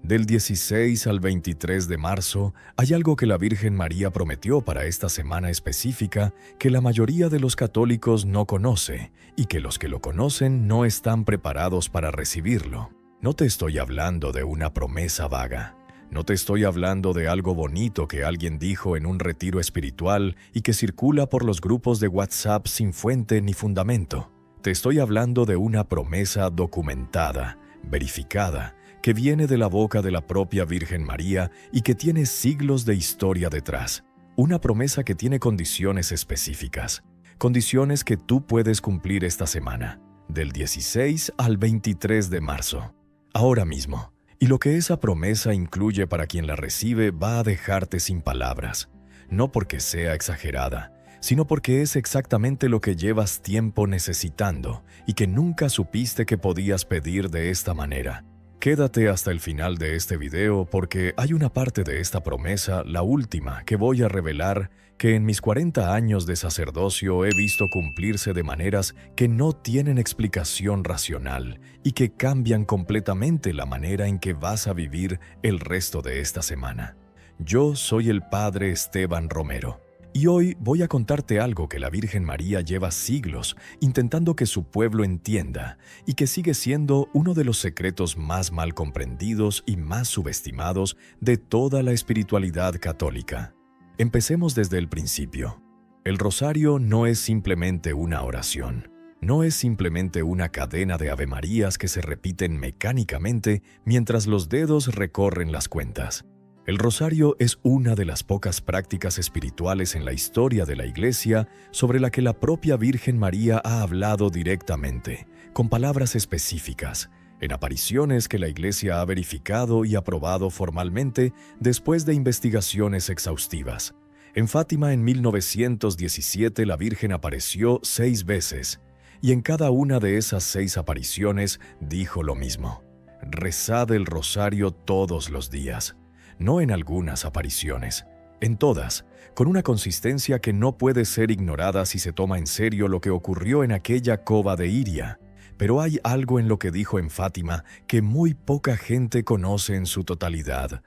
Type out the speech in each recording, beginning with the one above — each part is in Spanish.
Del 16 al 23 de marzo hay algo que la Virgen María prometió para esta semana específica que la mayoría de los católicos no conoce y que los que lo conocen no están preparados para recibirlo. No te estoy hablando de una promesa vaga. No te estoy hablando de algo bonito que alguien dijo en un retiro espiritual y que circula por los grupos de WhatsApp sin fuente ni fundamento. Te estoy hablando de una promesa documentada, verificada, que viene de la boca de la propia Virgen María y que tiene siglos de historia detrás. Una promesa que tiene condiciones específicas, condiciones que tú puedes cumplir esta semana, del 16 al 23 de marzo, ahora mismo. Y lo que esa promesa incluye para quien la recibe va a dejarte sin palabras, no porque sea exagerada, sino porque es exactamente lo que llevas tiempo necesitando y que nunca supiste que podías pedir de esta manera. Quédate hasta el final de este video porque hay una parte de esta promesa, la última, que voy a revelar, que en mis 40 años de sacerdocio he visto cumplirse de maneras que no tienen explicación racional y que cambian completamente la manera en que vas a vivir el resto de esta semana. Yo soy el Padre Esteban Romero. Y hoy voy a contarte algo que la Virgen María lleva siglos intentando que su pueblo entienda y que sigue siendo uno de los secretos más mal comprendidos y más subestimados de toda la espiritualidad católica. Empecemos desde el principio. El rosario no es simplemente una oración. No es simplemente una cadena de avemarías que se repiten mecánicamente mientras los dedos recorren las cuentas. El rosario es una de las pocas prácticas espirituales en la historia de la Iglesia sobre la que la propia Virgen María ha hablado directamente, con palabras específicas, en apariciones que la Iglesia ha verificado y aprobado formalmente después de investigaciones exhaustivas. En Fátima en 1917 la Virgen apareció 6 veces, y en cada una de esas 6 apariciones dijo lo mismo: rezad el rosario todos los días. No en algunas apariciones, en todas, con una consistencia que no puede ser ignorada si se toma en serio lo que ocurrió en aquella cova de Iria. Pero hay algo en lo que dijo en Fátima que muy poca gente conoce en su totalidad.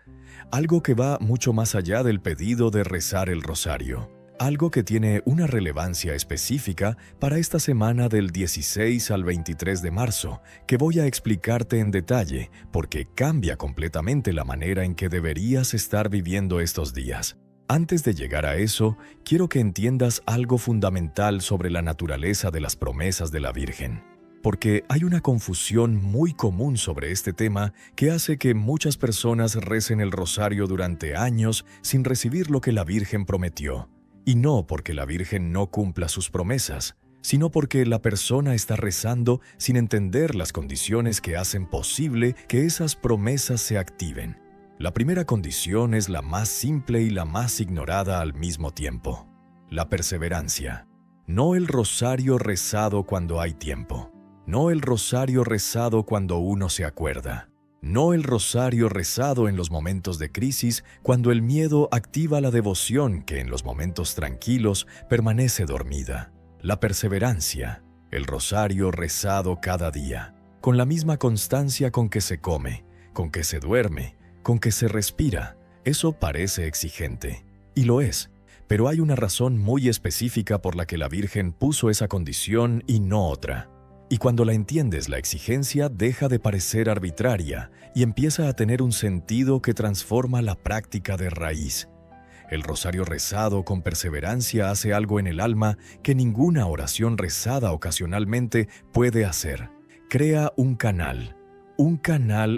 Algo que va mucho más allá del pedido de rezar el rosario. Algo que tiene una relevancia específica para esta semana del 16 al 23 de marzo, que voy a explicarte en detalle, porque cambia completamente la manera en que deberías estar viviendo estos días. Antes de llegar a eso, quiero que entiendas algo fundamental sobre la naturaleza de las promesas de la Virgen. Porque hay una confusión muy común sobre este tema que hace que muchas personas recen el rosario durante años sin recibir lo que la Virgen prometió. Y no porque la Virgen no cumpla sus promesas, sino porque la persona está rezando sin entender las condiciones que hacen posible que esas promesas se activen. La primera condición es la más simple y la más ignorada al mismo tiempo: la perseverancia. No el rosario rezado cuando hay tiempo. No el rosario rezado cuando uno se acuerda. No el rosario rezado en los momentos de crisis, cuando el miedo activa la devoción que en los momentos tranquilos permanece dormida. La perseverancia, el rosario rezado cada día, con la misma constancia con que se come, con que se duerme, con que se respira. Eso parece exigente, y lo es, pero hay una razón muy específica por la que la Virgen puso esa condición y no otra. Y cuando la entiendes, la exigencia deja de parecer arbitraria y empieza a tener un sentido que transforma la práctica de raíz. El rosario rezado con perseverancia hace algo en el alma que ninguna oración rezada ocasionalmente puede hacer. Crea un canal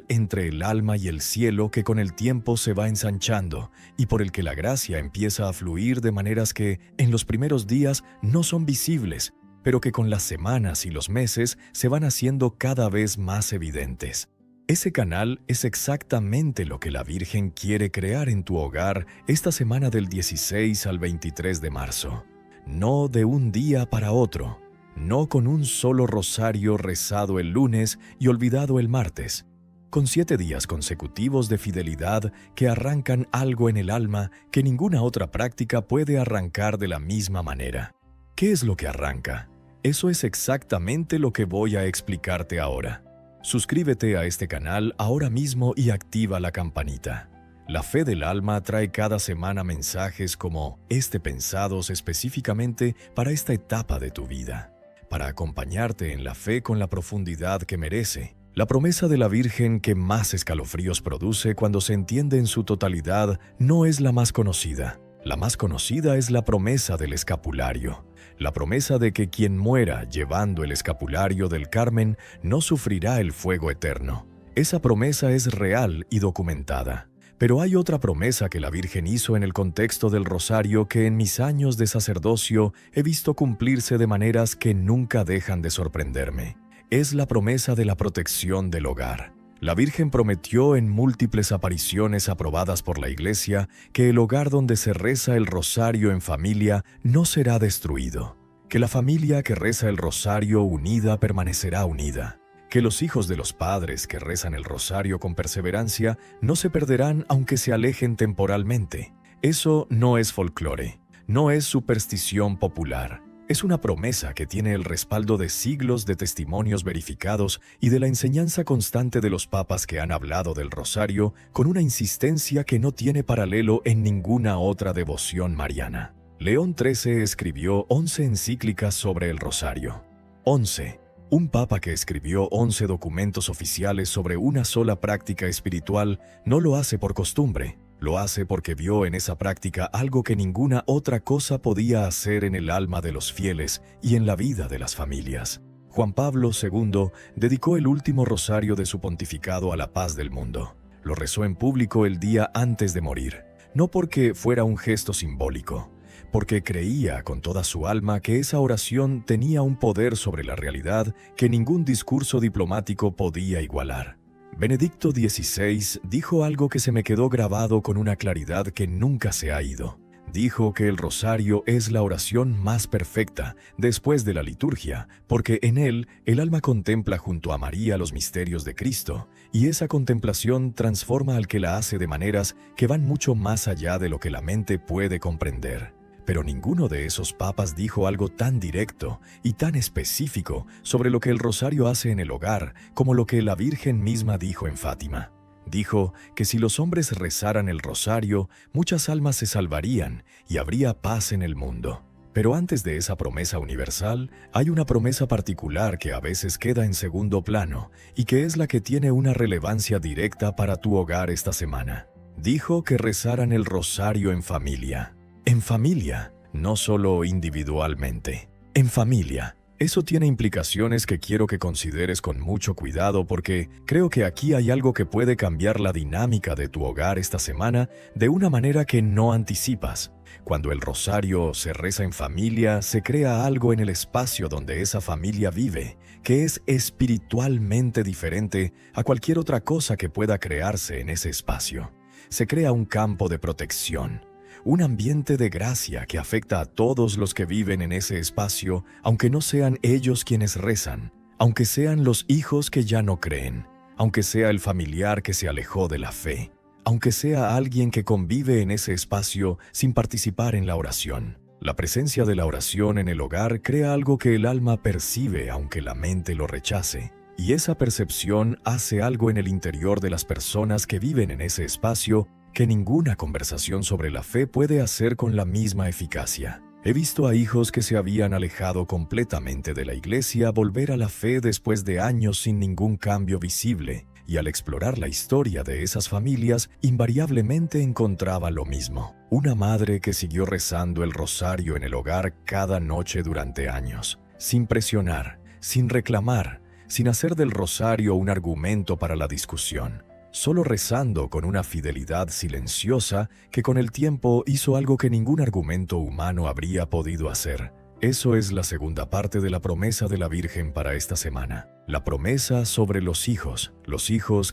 entre el alma y el cielo que con el tiempo se va ensanchando y por el que la gracia empieza a fluir de maneras que en los primeros días no son visibles, pero que con las semanas y los meses se van haciendo cada vez más evidentes. Ese canal es exactamente lo que la Virgen quiere crear en tu hogar esta semana del 16 al 23 de marzo. No de un día para otro, no con un solo rosario rezado el lunes y olvidado el martes, con 7 días consecutivos de fidelidad que arrancan algo en el alma que ninguna otra práctica puede arrancar de la misma manera. ¿Qué es lo que arranca? Eso es exactamente lo que voy a explicarte ahora. Suscríbete a este canal ahora mismo y activa la campanita. La Fe del Alma trae cada semana mensajes como este pensados específicamente para esta etapa de tu vida, para acompañarte en la fe con la profundidad que merece. La promesa de la Virgen que más escalofríos produce cuando se entiende en su totalidad no es la más conocida. La más conocida es la promesa del escapulario. La promesa de que quien muera llevando el escapulario del Carmen no sufrirá el fuego eterno. Esa promesa es real y documentada. Pero hay otra promesa que la Virgen hizo en el contexto del rosario que en mis años de sacerdocio he visto cumplirse de maneras que nunca dejan de sorprenderme. Es la promesa de la protección del hogar. La Virgen prometió en múltiples apariciones aprobadas por la Iglesia que el hogar donde se reza el rosario en familia no será destruido, que la familia que reza el rosario unida permanecerá unida, que los hijos de los padres que rezan el rosario con perseverancia no se perderán aunque se alejen temporalmente. Eso no es folclore, no es superstición popular. Es una promesa que tiene el respaldo de siglos de testimonios verificados y de la enseñanza constante de los papas que han hablado del rosario con una insistencia que no tiene paralelo en ninguna otra devoción mariana. León XIII escribió 11 encíclicas sobre el rosario. 11. Un papa que escribió 11 documentos oficiales sobre una sola práctica espiritual no lo hace por costumbre. Lo hace porque vio en esa práctica algo que ninguna otra cosa podía hacer en el alma de los fieles y en la vida de las familias. Juan Pablo II dedicó el último rosario de su pontificado a la paz del mundo. Lo rezó en público el día antes de morir, no porque fuera un gesto simbólico, porque creía con toda su alma que esa oración tenía un poder sobre la realidad que ningún discurso diplomático podía igualar. Benedicto XVI dijo algo que se me quedó grabado con una claridad que nunca se ha ido. Dijo que el rosario es la oración más perfecta después de la liturgia, porque en él el alma contempla junto a María los misterios de Cristo, y esa contemplación transforma al que la hace de maneras que van mucho más allá de lo que la mente puede comprender. Pero ninguno de esos papas dijo algo tan directo y tan específico sobre lo que el rosario hace en el hogar como lo que la Virgen misma dijo en Fátima. Dijo que si los hombres rezaran el rosario, muchas almas se salvarían y habría paz en el mundo. Pero antes de esa promesa universal, hay una promesa particular que a veces queda en segundo plano y que es la que tiene una relevancia directa para tu hogar esta semana. Dijo que rezaran el rosario en familia. En familia, no solo individualmente. En familia. Eso tiene implicaciones que quiero que consideres con mucho cuidado porque creo que aquí hay algo que puede cambiar la dinámica de tu hogar esta semana de una manera que no anticipas. Cuando el rosario se reza en familia, se crea algo en el espacio donde esa familia vive, que es espiritualmente diferente a cualquier otra cosa que pueda crearse en ese espacio. Se crea un campo de protección. Un ambiente de gracia que afecta a todos los que viven en ese espacio, aunque no sean ellos quienes rezan, aunque sean los hijos que ya no creen, aunque sea el familiar que se alejó de la fe, aunque sea alguien que convive en ese espacio sin participar en la oración. La presencia de la oración en el hogar crea algo que el alma percibe aunque la mente lo rechace. Y esa percepción hace algo en el interior de las personas que viven en ese espacio que ninguna conversación sobre la fe puede hacer con la misma eficacia. He visto a hijos que se habían alejado completamente de la iglesia volver a la fe después de años sin ningún cambio visible, y al explorar la historia de esas familias, invariablemente encontraba lo mismo. Una madre que siguió rezando el rosario en el hogar cada noche durante años, sin presionar, sin reclamar, sin hacer del rosario un argumento para la discusión. Solo rezando con una fidelidad silenciosa que con el tiempo hizo algo que ningún argumento humano habría podido hacer. Eso es la segunda parte de la promesa de la Virgen para esta semana. La promesa sobre los hijos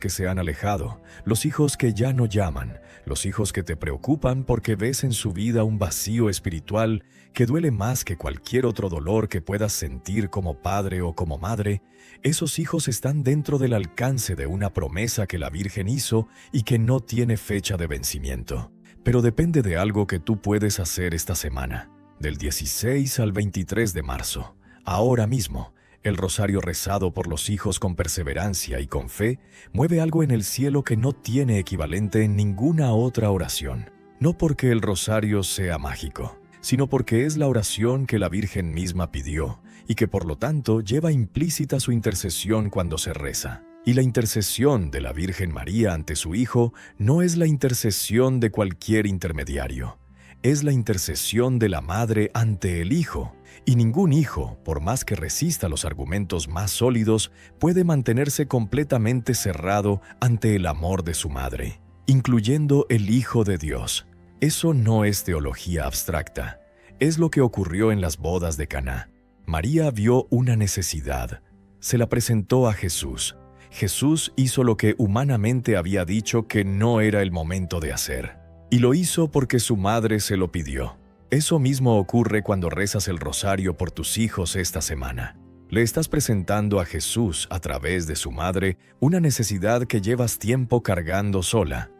que se han alejado, los hijos que ya no llaman, los hijos que te preocupan porque ves en su vida un vacío espiritual que duele más que cualquier otro dolor que puedas sentir como padre o como madre. Esos hijos están dentro del alcance de una promesa que la Virgen hizo y que no tiene fecha de vencimiento. Pero depende de algo que tú puedes hacer esta semana, del 16 al 23 de marzo. Ahora mismo, El rosario rezado por los hijos con perseverancia y con fe mueve algo en el cielo que no tiene equivalente en ninguna otra oración. No porque el rosario sea mágico, sino porque es la oración que la Virgen misma pidió y que por lo tanto lleva implícita su intercesión cuando se reza. Y la intercesión de la Virgen María ante su Hijo no es la intercesión de cualquier intermediario, es la intercesión de la Madre ante el Hijo. Y ningún hijo, por más que resista los argumentos más sólidos, puede mantenerse completamente cerrado ante el amor de su madre, incluyendo el Hijo de Dios. Eso no es teología abstracta, es lo que ocurrió en las bodas de Caná. María vio una necesidad, se la presentó a Jesús. Jesús hizo lo que humanamente había dicho que no era el momento de hacer, y lo hizo porque su madre se lo pidió. Eso mismo ocurre cuando rezas el rosario por tus hijos esta semana. Le estás presentando a Jesús, a través de su madre, una necesidad que llevas tiempo cargando sola.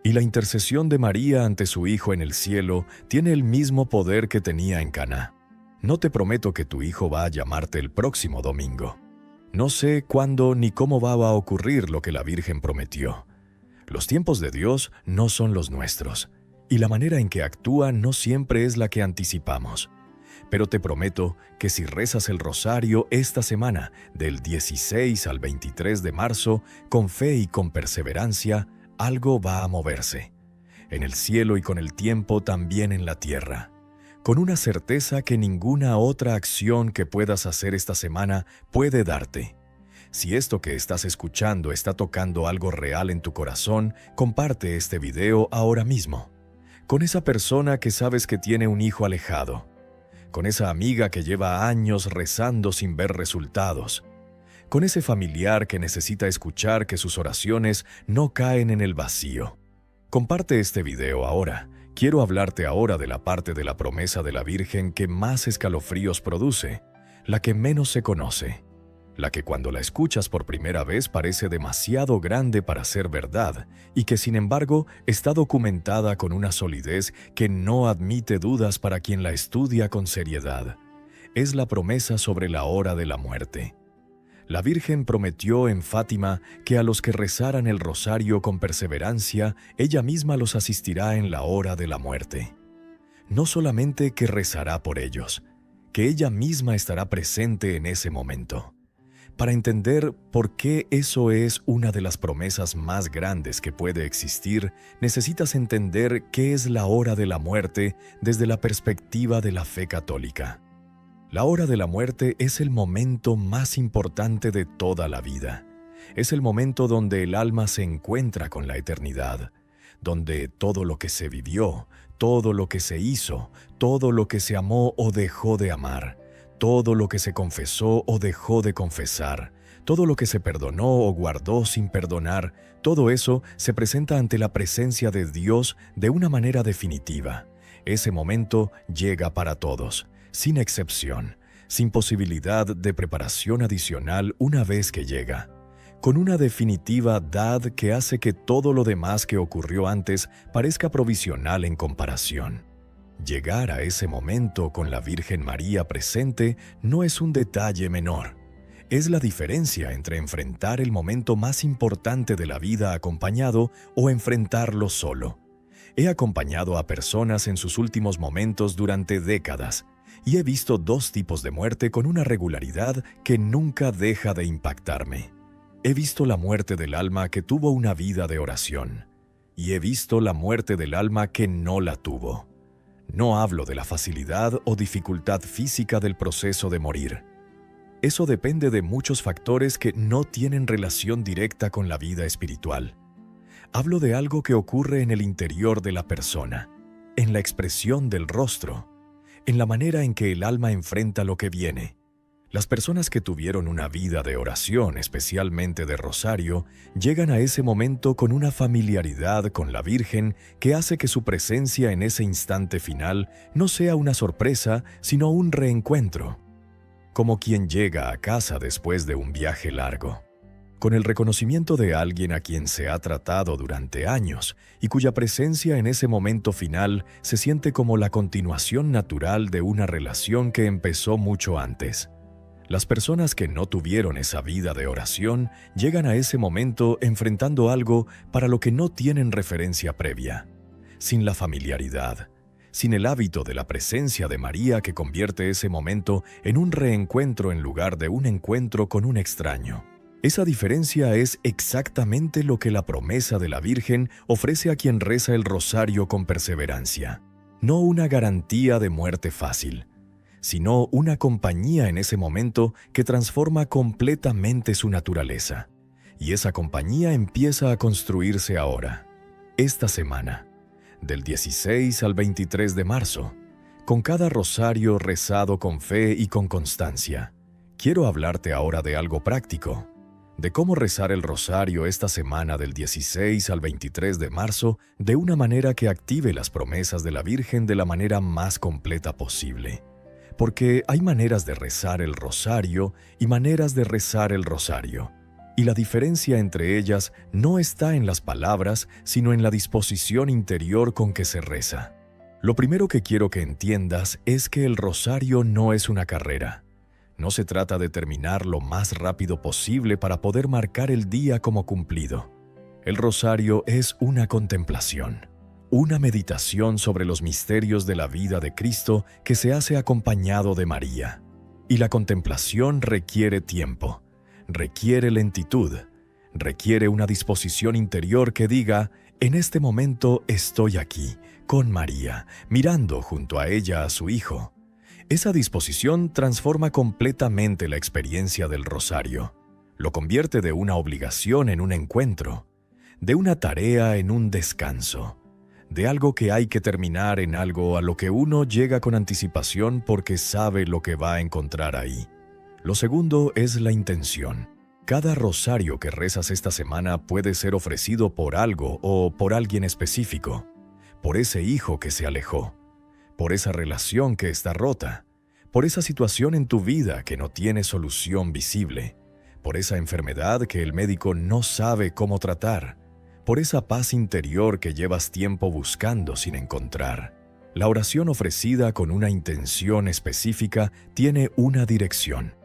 Y la intercesión de María ante su Hijo en el cielo tiene el mismo poder que tenía en Caná. No te prometo que tu hijo va a llamarte el próximo domingo. No sé cuándo ni cómo va a ocurrir lo que la Virgen prometió. Los tiempos de Dios no son los nuestros. Y la manera en que actúa no siempre es la que anticipamos. Pero te prometo que si rezas el rosario esta semana, del 16 al 23 de marzo, con fe y con perseverancia, algo va a moverse. En el cielo y con el tiempo también en la tierra. Con una certeza que ninguna otra acción que puedas hacer esta semana puede darte. Si esto que estás escuchando está tocando algo real en tu corazón, comparte este video ahora mismo. Con esa persona que sabes que tiene un hijo alejado, con esa amiga que lleva años rezando sin ver resultados, con ese familiar que necesita escuchar que sus oraciones no caen en el vacío. Comparte este video ahora. Quiero hablarte ahora de la parte de la promesa de la Virgen que más escalofríos produce, la que menos se conoce, la que cuando la escuchas por primera vez parece demasiado grande para ser verdad y que sin embargo está documentada con una solidez que no admite dudas para quien la estudia con seriedad. Es la promesa sobre la hora de la muerte. La Virgen prometió en Fátima que a los que rezaran el rosario con perseverancia, ella misma los asistirá en la hora de la muerte. No solamente que rezará por ellos, que ella misma estará presente en ese momento. Para entender por qué eso es una de las promesas más grandes que puede existir, necesitas entender qué es la hora de la muerte desde la perspectiva de la fe católica. La hora de la muerte es el momento más importante de toda la vida. Es el momento donde el alma se encuentra con la eternidad, donde todo lo que se vivió, todo lo que se hizo, todo lo que se amó o dejó de amar, todo lo que se confesó o dejó de confesar, todo lo que se perdonó o guardó sin perdonar, todo eso se presenta ante la presencia de Dios de una manera definitiva. Ese momento llega para todos, sin excepción, sin posibilidad de preparación adicional una vez que llega, con una definitiva dad que hace que todo lo demás que ocurrió antes parezca provisional en comparación. Llegar a ese momento con la Virgen María presente no es un detalle menor. Es la diferencia entre enfrentar el momento más importante de la vida acompañado o enfrentarlo solo. He acompañado a personas en sus últimos momentos durante décadas y he visto dos tipos de muerte con una regularidad que nunca deja de impactarme. He visto la muerte del alma que tuvo una vida de oración y he visto la muerte del alma que no la tuvo. No hablo de la facilidad o dificultad física del proceso de morir. Eso depende de muchos factores que no tienen relación directa con la vida espiritual. Hablo de algo que ocurre en el interior de la persona, en la expresión del rostro, en la manera en que el alma enfrenta lo que viene. Las personas que tuvieron una vida de oración, especialmente de rosario, llegan a ese momento con una familiaridad con la Virgen que hace que su presencia en ese instante final no sea una sorpresa, sino un reencuentro. Como quien llega a casa después de un viaje largo, con el reconocimiento de alguien a quien se ha tratado durante años y cuya presencia en ese momento final se siente como la continuación natural de una relación que empezó mucho antes. Las personas que no tuvieron esa vida de oración llegan a ese momento enfrentando algo para lo que no tienen referencia previa, sin la familiaridad, sin el hábito de la presencia de María que convierte ese momento en un reencuentro en lugar de un encuentro con un extraño. Esa diferencia es exactamente lo que la promesa de la Virgen ofrece a quien reza el rosario con perseverancia. No una garantía de muerte fácil, sino una compañía en ese momento que transforma completamente su naturaleza. Y esa compañía empieza a construirse ahora, esta semana, del 16 al 23 de marzo, con cada rosario rezado con fe y con constancia. Quiero hablarte ahora de algo práctico, de cómo rezar el rosario esta semana del 16 al 23 de marzo de una manera que active las promesas de la Virgen de la manera más completa posible. Porque hay maneras de rezar el rosario y maneras de rezar el rosario. Y la diferencia entre ellas no está en las palabras, sino en la disposición interior con que se reza. Lo primero que quiero que entiendas es que el rosario no es una carrera. No se trata de terminar lo más rápido posible para poder marcar el día como cumplido. El rosario es una contemplación, una meditación sobre los misterios de la vida de Cristo que se hace acompañado de María. Y la contemplación requiere tiempo, requiere lentitud, requiere una disposición interior que diga: en este momento estoy aquí, con María, mirando junto a ella a su Hijo. Esa disposición transforma completamente la experiencia del rosario. Lo convierte de una obligación en un encuentro, de una tarea en un descanso, de algo que hay que terminar en algo a lo que uno llega con anticipación porque sabe lo que va a encontrar ahí. Lo segundo es la intención. Cada rosario que rezas esta semana puede ser ofrecido por algo o por alguien específico, por ese hijo que se alejó, por esa relación que está rota, por esa situación en tu vida que no tiene solución visible, por esa enfermedad que el médico no sabe cómo tratar, por esa paz interior que llevas tiempo buscando sin encontrar. La oración ofrecida con una intención específica tiene una dirección.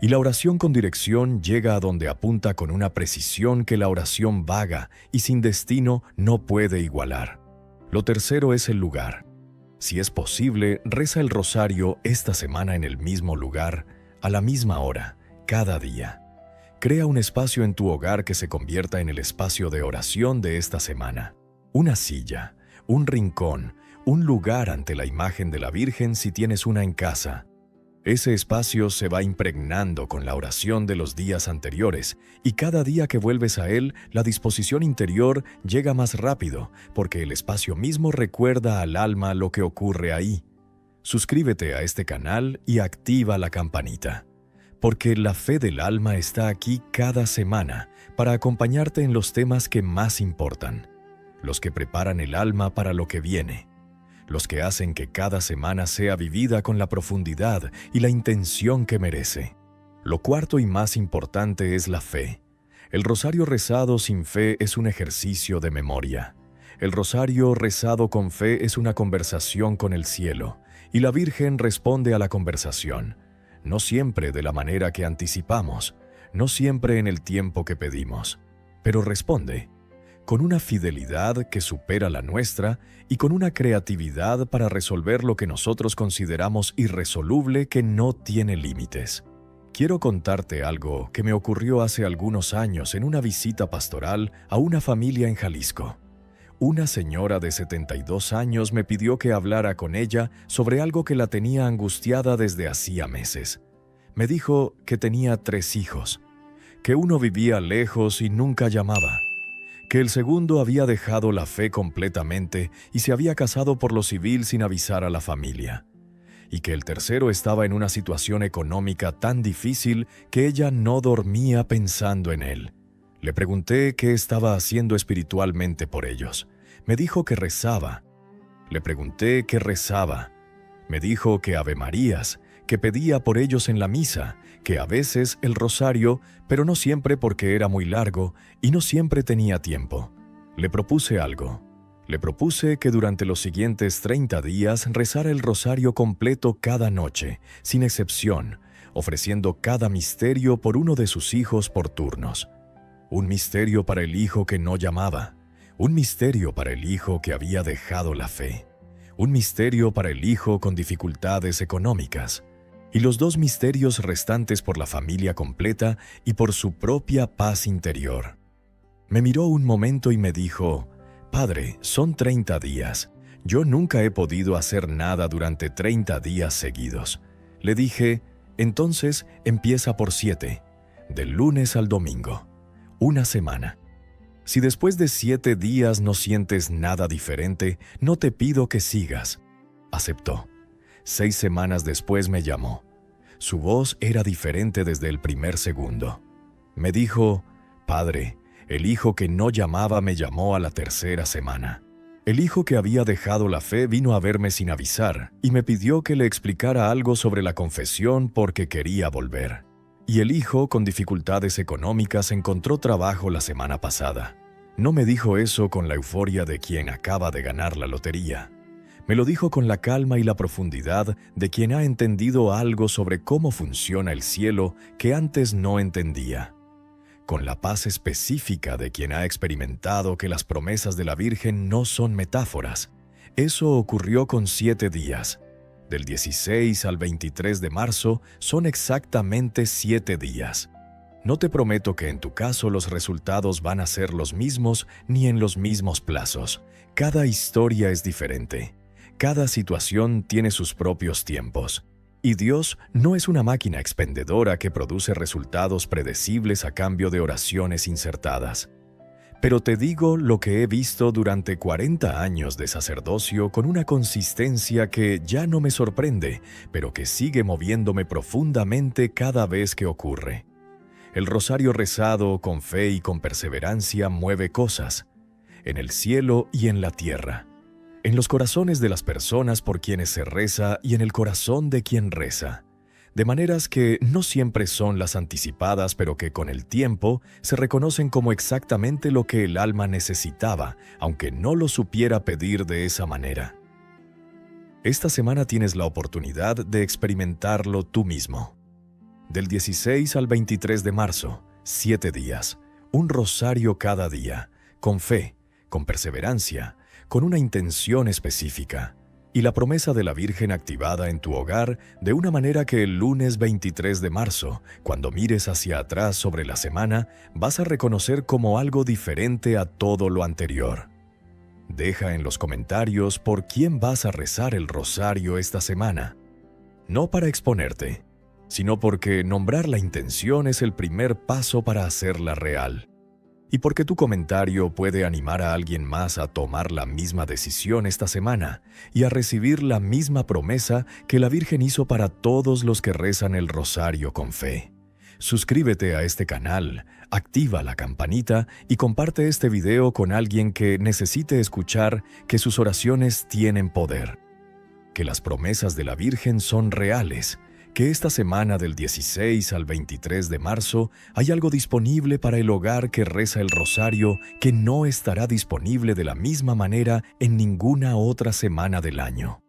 Y la oración con dirección llega a donde apunta con una precisión que la oración vaga y sin destino no puede igualar. Lo tercero es el lugar. Si es posible, reza el rosario esta semana en el mismo lugar, a la misma hora, cada día. Crea un espacio en tu hogar que se convierta en el espacio de oración de esta semana. Una silla, un rincón, un lugar ante la imagen de la Virgen si tienes una en casa. Ese espacio se va impregnando con la oración de los días anteriores y cada día que vuelves a él, la disposición interior llega más rápido porque el espacio mismo recuerda al alma lo que ocurre ahí. Suscríbete a este canal y activa la campanita, porque la fe del alma está aquí cada semana para acompañarte en los temas que más importan, los que preparan el alma para lo que viene, los que hacen que cada semana sea vivida con la profundidad y la intención que merece. Lo cuarto y más importante es la fe. El rosario rezado sin fe es un ejercicio de memoria. El rosario rezado con fe es una conversación con el cielo, y la Virgen responde a la conversación, no siempre de la manera que anticipamos, no siempre en el tiempo que pedimos, pero responde con una fidelidad que supera la nuestra y con una creatividad para resolver lo que nosotros consideramos irresoluble que no tiene límites. Quiero contarte algo que me ocurrió hace algunos años en una visita pastoral a una familia en Jalisco. Una señora de 72 años me pidió que hablara con ella sobre algo que la tenía angustiada desde hacía meses. Me dijo que tenía 3 hijos, que uno vivía lejos y nunca llamaba, que el segundo había dejado la fe completamente y se había casado por lo civil sin avisar a la familia, y que el tercero estaba en una situación económica tan difícil que ella no dormía pensando en él. Le pregunté qué estaba haciendo espiritualmente por ellos. Me dijo que rezaba. Le pregunté qué rezaba. Me dijo que Ave Marías, que pedía por ellos en la misa, que a veces el rosario, pero no siempre porque era muy largo y no siempre tenía tiempo. Le propuse algo. Le propuse que durante los siguientes 30 días rezara el rosario completo cada noche, sin excepción, ofreciendo cada misterio por uno de sus hijos por turnos. Un misterio para el hijo que no llamaba, un misterio para el hijo que había dejado la fe, un misterio para el hijo con dificultades económicas, y los 2 misterios restantes por la familia completa y por su propia paz interior. Me miró un momento y me dijo: «Padre, son 30 días. Yo nunca he podido hacer nada durante 30 días seguidos». Le dije: «Entonces empieza por 7, del lunes al domingo, una semana. Si después de 7 días no sientes nada diferente, no te pido que sigas». Aceptó. 6 semanas después me llamó. Su voz era diferente desde el primer segundo. Me dijo: «Padre, el hijo que no llamaba me llamó a la 3ª semana. El hijo que había dejado la fe vino a verme sin avisar y me pidió que le explicara algo sobre la confesión porque quería volver. Y el hijo con dificultades económicas encontró trabajo la semana pasada. No me dijo eso con la euforia de quien acaba de ganar la lotería. Me lo dijo con la calma y la profundidad de quien ha entendido algo sobre cómo funciona el cielo que antes no entendía. Con la paz específica de quien ha experimentado que las promesas de la Virgen no son metáforas. Eso ocurrió con 7 días. Del 16 al 23 de marzo son exactamente 7 días. No te prometo que en tu caso los resultados van a ser los mismos ni en los mismos plazos. Cada historia es diferente. Cada situación tiene sus propios tiempos. Y Dios no es una máquina expendedora que produce resultados predecibles a cambio de oraciones insertadas. Pero te digo lo que he visto durante 40 años de sacerdocio con una consistencia que ya no me sorprende, pero que sigue moviéndome profundamente cada vez que ocurre. El rosario rezado con fe y con perseverancia mueve cosas, en el cielo y en la tierra, en los corazones de las personas por quienes se reza y en el corazón de quien reza, de maneras que no siempre son las anticipadas, pero que con el tiempo se reconocen como exactamente lo que el alma necesitaba, aunque no lo supiera pedir de esa manera. Esta semana tienes la oportunidad de experimentarlo tú mismo. Del 16 al 23 de marzo, 7 días, un rosario cada día, con fe, con perseverancia, con una intención específica, y la promesa de la Virgen activada en tu hogar de una manera que el lunes 23 de marzo, cuando mires hacia atrás sobre la semana, vas a reconocer como algo diferente a todo lo anterior. Deja en los comentarios por quién vas a rezar el rosario esta semana. No para exponerte, sino porque nombrar la intención es el primer paso para hacerla real. Y porque tu comentario puede animar a alguien más a tomar la misma decisión esta semana y a recibir la misma promesa que la Virgen hizo para todos los que rezan el rosario con fe. Suscríbete a este canal, activa la campanita y comparte este video con alguien que necesite escuchar que sus oraciones tienen poder. Que las promesas de la Virgen son reales, que esta semana del 16 al 23 de marzo hay algo disponible para el hogar que reza el rosario que no estará disponible de la misma manera en ninguna otra semana del año.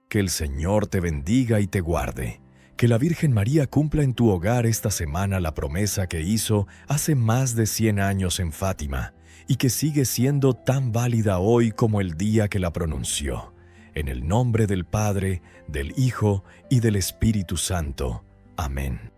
Que el Señor te bendiga y te guarde. Que la Virgen María cumpla en tu hogar esta semana la promesa que hizo hace más de 100 años en Fátima y que sigue siendo tan válida hoy como el día que la pronunció. En el nombre del Padre, del Hijo y del Espíritu Santo. Amén.